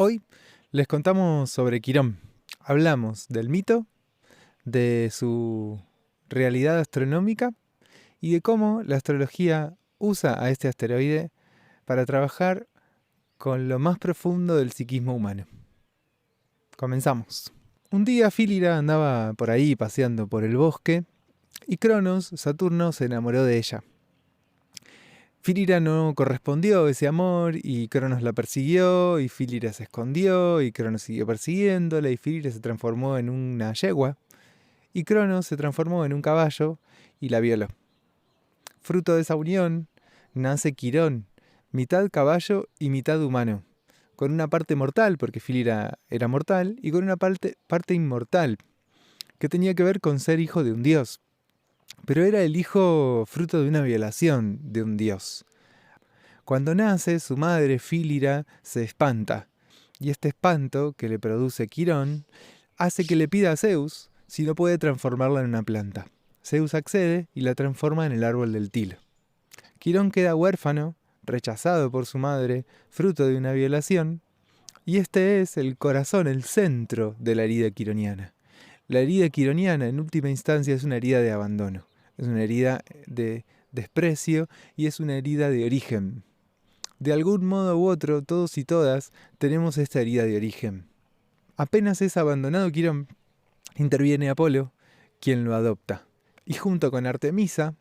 Hoy les contamos sobre Quirón. Hablamos del mito, de su realidad astronómica y de cómo la astrología usa a este asteroide para trabajar con lo más profundo del psiquismo humano. Comenzamos. Un día Fílira andaba por ahí paseando por el bosque y Cronos, Saturno, se enamoró de ella. Fílira no correspondió a ese amor y Cronos la persiguió y Fílira se escondió y Cronos siguió persiguiéndola y Fílira se transformó en una yegua y Cronos se transformó en un caballo y la violó. Fruto de esa unión nace Quirón, mitad caballo y mitad humano, con una parte mortal porque Fílira era mortal y con una parte inmortal que tenía que ver con ser hijo de un dios. Pero era el hijo fruto de una violación de un dios. Cuando nace, su madre, Fílira, se espanta, y este espanto que le produce Quirón hace que le pida a Zeus si no puede transformarla en una planta. Zeus accede y la transforma en el árbol del tilo. Quirón queda huérfano, rechazado por su madre, fruto de una violación, y este es el corazón, el centro de la herida quironiana. La herida quironiana, en última instancia, es una herida de abandono, es una herida de desprecio y es una herida de origen. De algún modo u otro, todos y todas tenemos esta herida de origen. Apenas es abandonado Quirón, interviene Apolo, quien lo adopta. Y junto con Artemisa,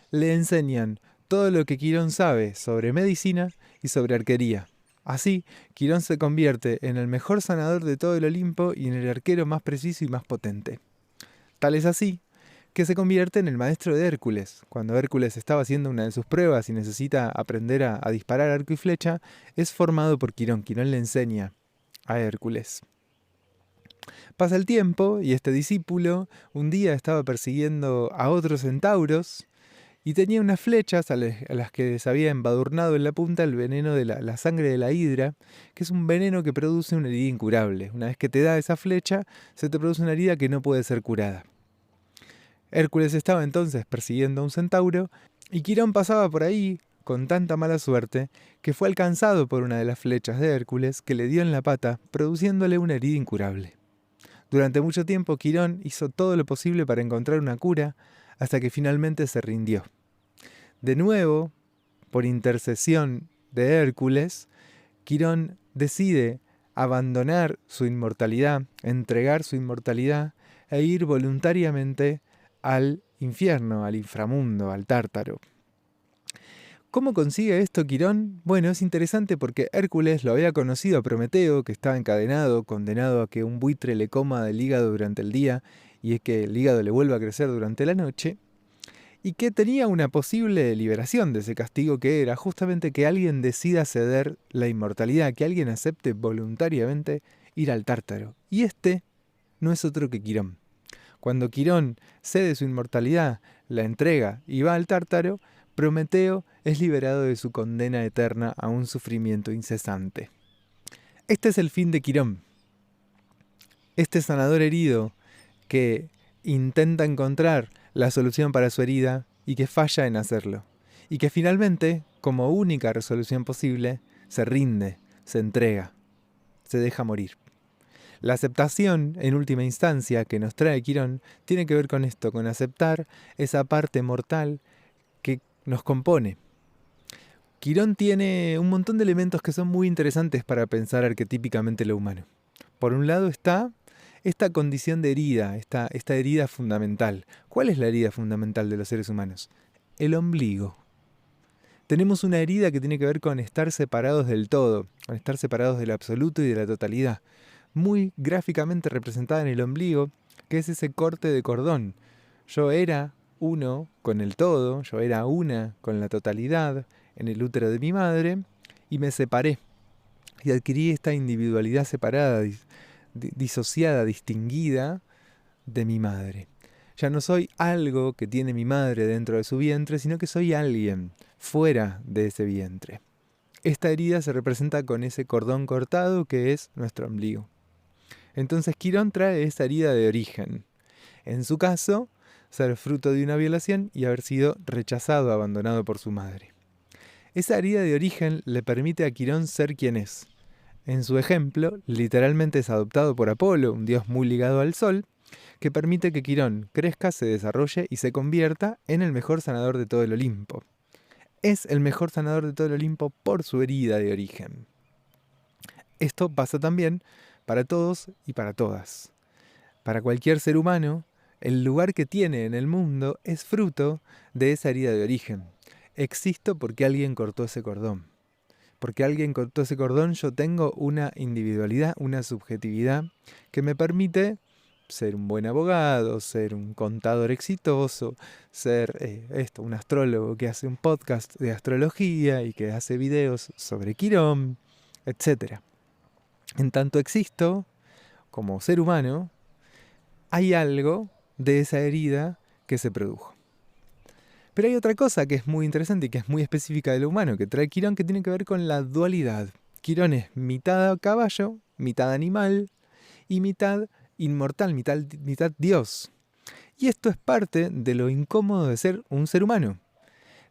le enseñan todo lo que Quirón sabe sobre medicina y sobre arquería. Así, Quirón se convierte en el mejor sanador de todo el Olimpo y en el arquero más preciso y más potente. Tal es así que se convierte en el maestro de Hércules. Cuando Hércules estaba haciendo una de sus pruebas y necesita aprender a disparar arco y flecha, es formado por Quirón. Quirón le enseña a Hércules. Pasa el tiempo y este discípulo un día estaba persiguiendo a otros centauros y tenía unas flechas a las que se había embadurnado en la punta el veneno de la sangre de la hidra, que es un veneno que produce una herida incurable. Una vez que te da esa flecha, se te produce una herida que no puede ser curada. Hércules estaba entonces persiguiendo a un centauro y Quirón pasaba por ahí con tanta mala suerte que fue alcanzado por una de las flechas de Hércules que le dio en la pata, produciéndole una herida incurable. Durante mucho tiempo Quirón hizo todo lo posible para encontrar una cura hasta que finalmente se rindió. De nuevo, por intercesión de Hércules, Quirón decide abandonar su inmortalidad, entregar su inmortalidad e ir voluntariamente al infierno, al inframundo, al Tártaro. ¿Cómo consigue esto Quirón? Bueno, es interesante porque Hércules lo había conocido a Prometeo, que estaba encadenado, condenado a que un buitre le coma del hígado durante el día y es que el hígado le vuelva a crecer durante la noche, y que tenía una posible liberación de ese castigo que era justamente que alguien decida ceder la inmortalidad, que alguien acepte voluntariamente ir al Tártaro. Y este no es otro que Quirón. Cuando Quirón cede su inmortalidad, la entrega y va al Tártaro, Prometeo es liberado de su condena eterna a un sufrimiento incesante. Este es el fin de Quirón. Este sanador herido que intenta encontrar la solución para su herida y que falla en hacerlo. Y que finalmente, como única resolución posible, se rinde, se entrega, se deja morir. La aceptación, en última instancia, que nos trae Quirón, tiene que ver con esto, con aceptar esa parte mortal que nos compone. Quirón tiene un montón de elementos que son muy interesantes para pensar arquetípicamente lo humano. Por un lado está esta condición de herida, esta herida fundamental. ¿Cuál es la herida fundamental de los seres humanos? El ombligo. Tenemos una herida que tiene que ver con estar separados del todo, con estar separados del absoluto y de la totalidad, muy gráficamente representada en el ombligo, que es ese corte de cordón. Yo era uno con el todo, yo era una con la totalidad en el útero de mi madre y me separé y adquirí esta individualidad separada, disociada, distinguida de mi madre. Ya no soy algo que tiene mi madre dentro de su vientre, sino que soy alguien fuera de ese vientre. Esta herida se representa con ese cordón cortado que es nuestro ombligo. Entonces Quirón trae esa herida de origen. En su caso, ser fruto de una violación y haber sido rechazado, abandonado por su madre. Esa herida de origen le permite a Quirón ser quien es. En su ejemplo, literalmente es adoptado por Apolo, un dios muy ligado al sol, que permite que Quirón crezca, se desarrolle y se convierta en el mejor sanador de todo el Olimpo. Es el mejor sanador de todo el Olimpo por su herida de origen. Esto pasa también para todos y para todas. Para cualquier ser humano, el lugar que tiene en el mundo es fruto de esa herida de origen. Existo porque alguien cortó ese cordón. Porque alguien cortó ese cordón, yo tengo una individualidad, una subjetividad que me permite ser un buen abogado, ser un contador exitoso, ser un astrólogo que hace un podcast de astrología y que hace videos sobre Quirón, etc. En tanto existo, como ser humano, hay algo de esa herida que se produjo. Pero hay otra cosa que es muy interesante y que es muy específica de lo humano, que trae Quirón, que tiene que ver con la dualidad. Quirón es mitad caballo, mitad animal y mitad inmortal, mitad Dios. Y esto es parte de lo incómodo de ser un ser humano.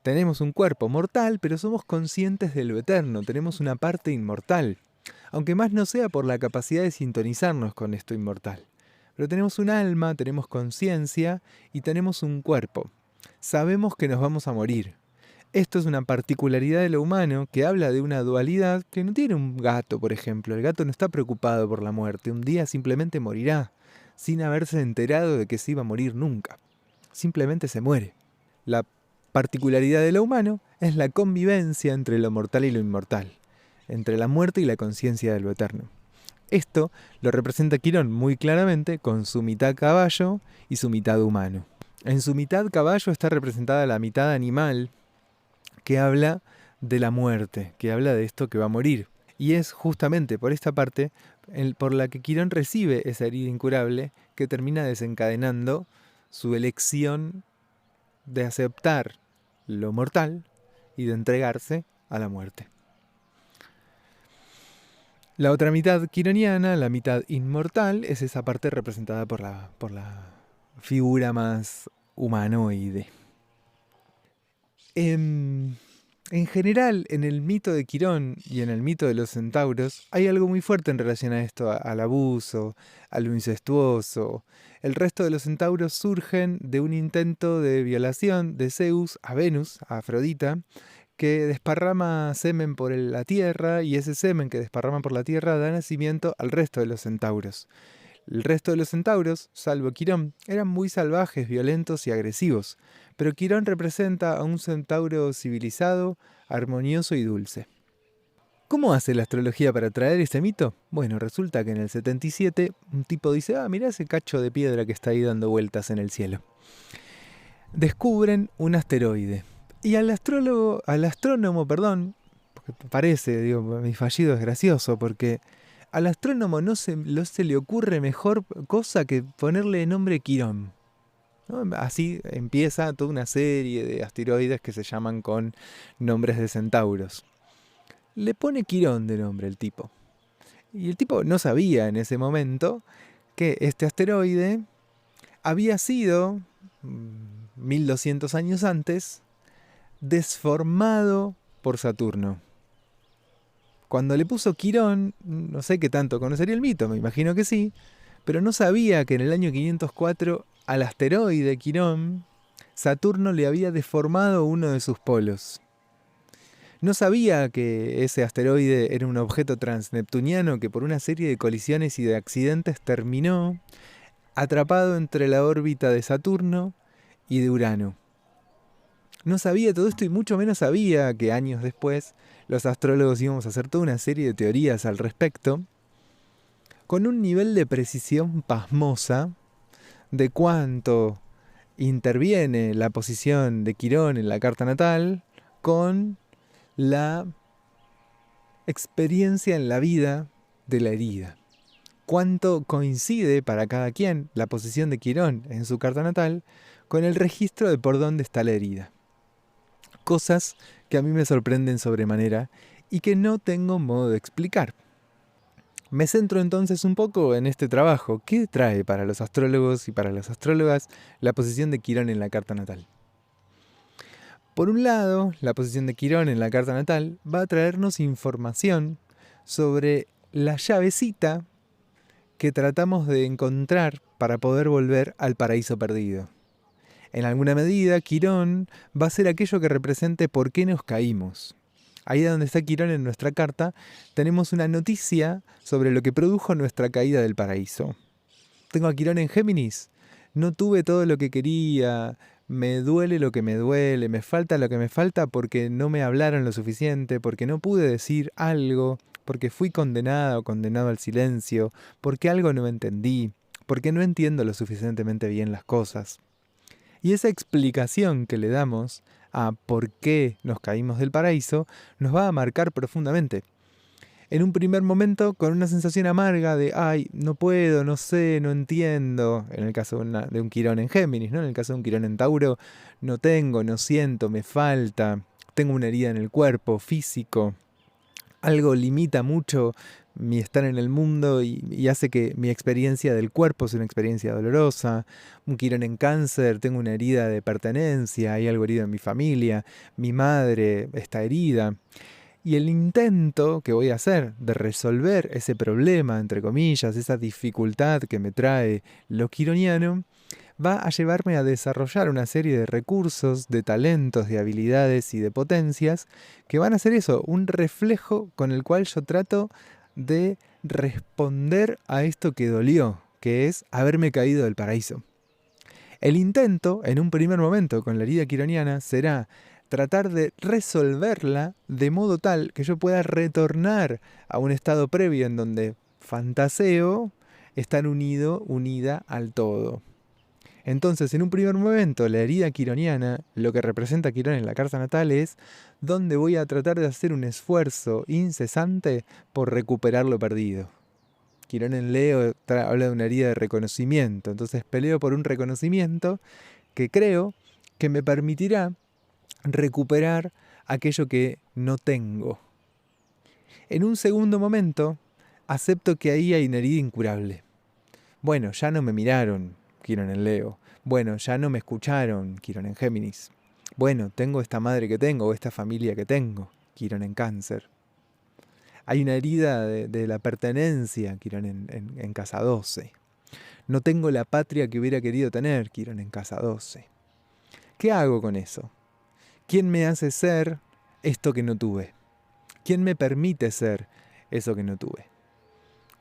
Tenemos un cuerpo mortal, pero somos conscientes de lo eterno, tenemos una parte inmortal, aunque más no sea por la capacidad de sintonizarnos con esto inmortal. Pero tenemos un alma, tenemos conciencia y tenemos un cuerpo. Sabemos que nos vamos a morir. Esto es una particularidad de lo humano que habla de una dualidad que no tiene un gato, por ejemplo. El gato no está preocupado por la muerte. Un día simplemente morirá, sin haberse enterado de que se iba a morir nunca. Simplemente se muere. La particularidad de lo humano es la convivencia entre lo mortal y lo inmortal, entre la muerte y la conciencia de lo eterno. Esto lo representa Quirón muy claramente con su mitad caballo y su mitad humano. En su mitad caballo está representada la mitad animal, que habla de la muerte, que habla de esto que va a morir. Y es justamente por esta parte por la que Quirón recibe esa herida incurable que termina desencadenando su elección de aceptar lo mortal y de entregarse a la muerte. La otra mitad quironiana, la mitad inmortal, es esa parte representada por la figura más humanoide. En general, en el mito de Quirón y en el mito de los centauros, hay algo muy fuerte en relación a esto, al abuso, a lo incestuoso. El resto de los centauros surgen de un intento de violación de Zeus a Venus, a Afrodita, que desparrama semen por la tierra, y ese semen que desparrama por la tierra da nacimiento al resto de los centauros. El resto de los centauros, salvo Quirón, eran muy salvajes, violentos y agresivos, pero Quirón representa a un centauro civilizado, armonioso y dulce. ¿Cómo hace la astrología para traer ese mito? Bueno, resulta que en el 77 un tipo dice, mirá ese cacho de piedra que está ahí dando vueltas en el cielo. Descubren un asteroide. Y al astrónomo, porque parece, mi fallido es gracioso, porque al astrónomo no se le ocurre mejor cosa que ponerle nombre Quirón, ¿no? Así empieza toda una serie de asteroides que se llaman con nombres de centauros. Le pone Quirón de nombre el tipo. Y el tipo no sabía en ese momento que este asteroide había sido, 1200 años antes, desformado por Saturno. Cuando le puso Quirón, no sé qué tanto conocería el mito, me imagino que sí, pero no sabía que en el año 504 al asteroide Quirón, Saturno le había deformado uno de sus polos. No sabía que ese asteroide era un objeto transneptuniano que por una serie de colisiones y de accidentes terminó atrapado entre la órbita de Saturno y de Urano. No sabía todo esto y mucho menos sabía que años después los astrólogos íbamos a hacer toda una serie de teorías al respecto, con un nivel de precisión pasmosa de cuánto interviene la posición de Quirón en la carta natal con la experiencia en la vida de la herida. Cuánto coincide para cada quien la posición de Quirón en su carta natal con el registro de por dónde está la herida. Cosas que a mí me sorprenden sobremanera y que no tengo modo de explicar. Me centro entonces un poco en este trabajo. ¿Qué trae para los astrólogos y para las astrólogas la posición de Quirón en la carta natal? Por un lado, la posición de Quirón en la carta natal va a traernos información sobre la llavecita que tratamos de encontrar para poder volver al paraíso perdido. En alguna medida, Quirón va a ser aquello que represente por qué nos caímos. Ahí donde está Quirón en nuestra carta, tenemos una noticia sobre lo que produjo nuestra caída del paraíso. Tengo a Quirón en Géminis. No tuve todo lo que quería, me duele lo que me duele, me falta lo que me falta porque no me hablaron lo suficiente, porque no pude decir algo, porque fui condenada o condenado al silencio, porque algo no entendí, porque no entiendo lo suficientemente bien las cosas. Y esa explicación que le damos a por qué nos caímos del paraíso nos va a marcar profundamente. En un primer momento con una sensación amarga de ay, no puedo, no sé, no entiendo, en el caso de un Quirón en Géminis, ¿no? En el caso de un Quirón en Tauro, no tengo, no siento, me falta, tengo una herida en el cuerpo, físico, algo limita mucho mi estar en el mundo y hace que mi experiencia del cuerpo sea una experiencia dolorosa. Un Quirón en Cáncer, tengo una herida de pertenencia, hay algo herido en mi familia, mi madre está herida. Y el intento que voy a hacer de resolver ese problema, entre comillas, esa dificultad que me trae lo quironiano, va a llevarme a desarrollar una serie de recursos, de talentos, de habilidades y de potencias que van a ser eso, un reflejo con el cual yo trato de responder a esto que dolió, que es haberme caído del paraíso. El intento, en un primer momento con la herida quironiana, será tratar de resolverla de modo tal que yo pueda retornar a un estado previo en donde fantaseo estar unida al todo. Entonces, en un primer momento, la herida quironiana, lo que representa Quirón en la carta natal es donde voy a tratar de hacer un esfuerzo incesante por recuperar lo perdido. Quirón en Leo habla de una herida de reconocimiento, entonces peleo por un reconocimiento que creo que me permitirá recuperar aquello que no tengo. En un segundo momento, acepto que ahí hay una herida incurable. Bueno, ya no me miraron, Quirón en Leo. Bueno, ya no me escucharon, Quirón en Géminis. Bueno, tengo esta madre que tengo, o esta familia que tengo, Quirón en Cáncer. Hay una herida de la pertenencia, Quirón en casa 12. No tengo la patria que hubiera querido tener, Quirón en casa 12. ¿Qué hago con eso? ¿Quién me hace ser esto que no tuve? ¿Quién me permite ser eso que no tuve?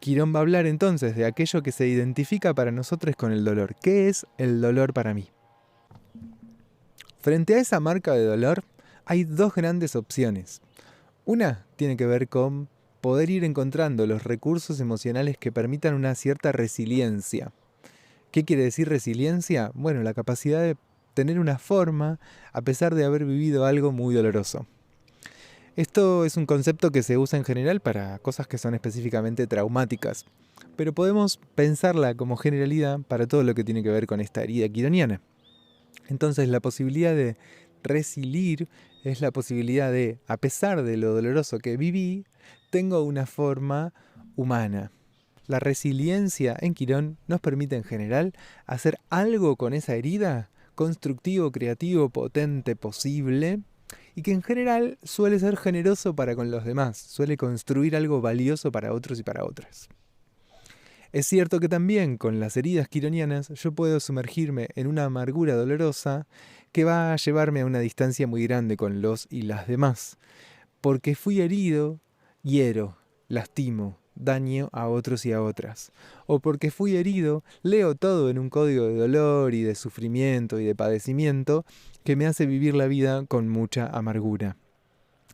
Quirón va a hablar entonces de aquello que se identifica para nosotros con el dolor. ¿Qué es el dolor para mí? Frente a esa marca de dolor, hay dos grandes opciones. Una tiene que ver con poder ir encontrando los recursos emocionales que permitan una cierta resiliencia. ¿Qué quiere decir resiliencia? Bueno, la capacidad de tener una forma a pesar de haber vivido algo muy doloroso. Esto es un concepto que se usa en general para cosas que son específicamente traumáticas, pero podemos pensarla como generalidad para todo lo que tiene que ver con esta herida quironiana. Entonces la posibilidad de resiliar es la posibilidad de, a pesar de lo doloroso que viví, tengo una forma humana. La resiliencia en Quirón nos permite en general hacer algo con esa herida, constructivo, creativo, potente, posible, y que en general suele ser generoso para con los demás, suele construir algo valioso para otros y para otras. Es cierto que también con las heridas quironianas yo puedo sumergirme en una amargura dolorosa que va a llevarme a una distancia muy grande con los y las demás, porque fui herido, hiero, lastimo, daño a otros y a otras. O porque fui herido, leo todo en un código de dolor y de sufrimiento y de padecimiento que me hace vivir la vida con mucha amargura.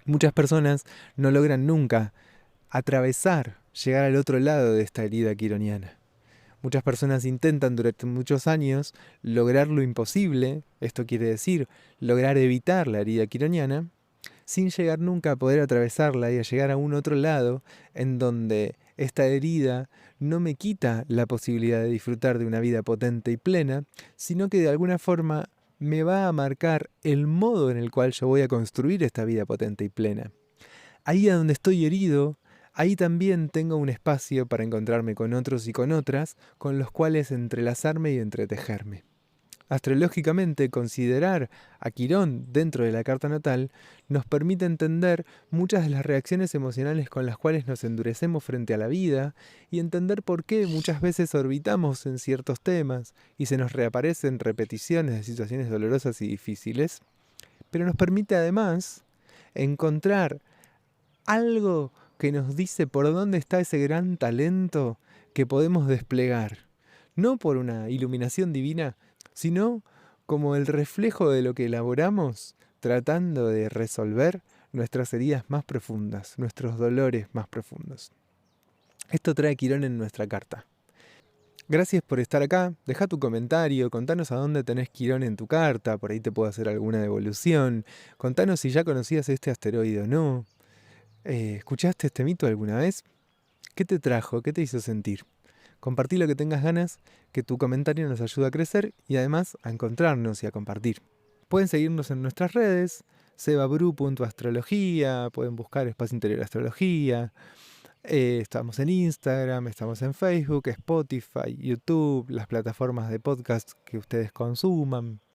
Muchas personas no logran nunca atravesar, llegar al otro lado de esta herida quironiana. Muchas personas intentan durante muchos años lograr lo imposible, esto quiere decir lograr evitar la herida quironiana, sin llegar nunca a poder atravesarla y a llegar a un otro lado en donde esta herida no me quita la posibilidad de disfrutar de una vida potente y plena, sino que de alguna forma me va a marcar el modo en el cual yo voy a construir esta vida potente y plena. Ahí a donde estoy herido, ahí también tengo un espacio para encontrarme con otros y con otras, con los cuales entrelazarme y entretejerme. Astrológicamente, considerar a Quirón dentro de la carta natal nos permite entender muchas de las reacciones emocionales con las cuales nos endurecemos frente a la vida y entender por qué muchas veces orbitamos en ciertos temas y se nos reaparecen repeticiones de situaciones dolorosas y difíciles, pero nos permite además encontrar algo que nos dice por dónde está ese gran talento que podemos desplegar, no por una iluminación divina, sino como el reflejo de lo que elaboramos tratando de resolver nuestras heridas más profundas, nuestros dolores más profundos. Esto trae Quirón en nuestra carta. Gracias por estar acá, deja tu comentario, contanos a dónde tenés Quirón en tu carta, por ahí te puedo hacer alguna devolución, contanos si ya conocías este asteroide o no. ¿Escuchaste este mito alguna vez? ¿Qué te trajo? ¿Qué te hizo sentir? Compartí lo que tengas ganas, que tu comentario nos ayuda a crecer y además a encontrarnos y a compartir. Pueden seguirnos en nuestras redes, sebabru.astrología, pueden buscar Espacio Interior Astrología. Estamos en Instagram, estamos en Facebook, Spotify, YouTube, las plataformas de podcast que ustedes consuman.